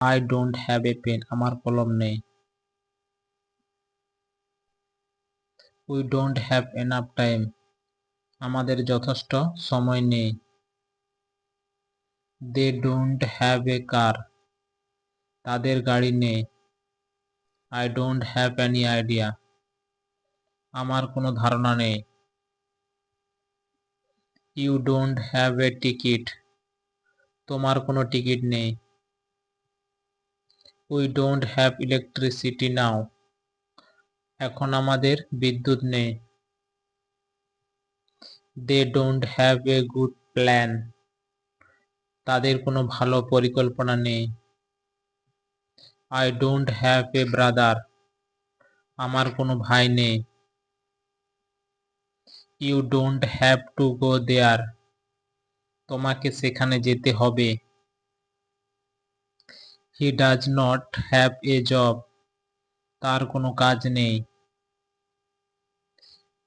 I don't have a pen, আমার কলম নেই। We don't have enough time, আমাদের যথেষ্ট সময় নেই। দে ডোন্ট হ্যাভ এ কার, তাদের গাড়ি নেই। I don't have any idea, আমার কোনো ধারণা নেই। You don't have a ticket, তোমার কোনো টিকিট নেই। We don't have electricity now, এখন আমাদের বিদ্যুৎ নেই। They don't have a good plan, তাদের কোনো ভালো পরিকল্পনা নেই। I don't have a brother, আমার কোনো ভাই নেই। You don't have to go there, তোমাকে সেখানে যেতে হবে। He does not have a job, তার কোনো কাজ নেই।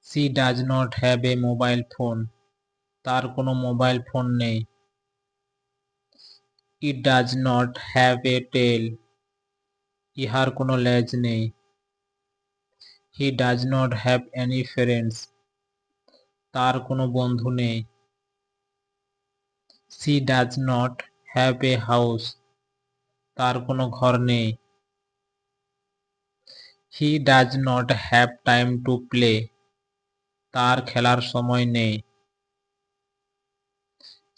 She does not have a mobile phone, তার কোনো মোবাইল ফোন নেই। It does not have a tail, ইহার কোনো লেজ নেই। He does not have any friends, তার কোনো বন্ধু নেই। She does not have a house, তার কোনো ঘর নেই। He does not have time to play, তার খেলার সময় নেই।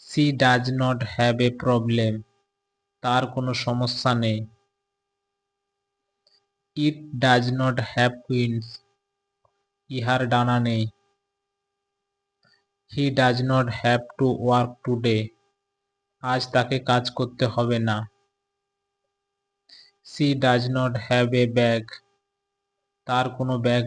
She does not have a problem, তার কোনো সমস্যা নেই। It does not have wings, ইহার ডানা নেই। He does not have to work today, আজ তাকে কাজ করতে হবে না। She does not have a bag, তার কোনো ব্যাগ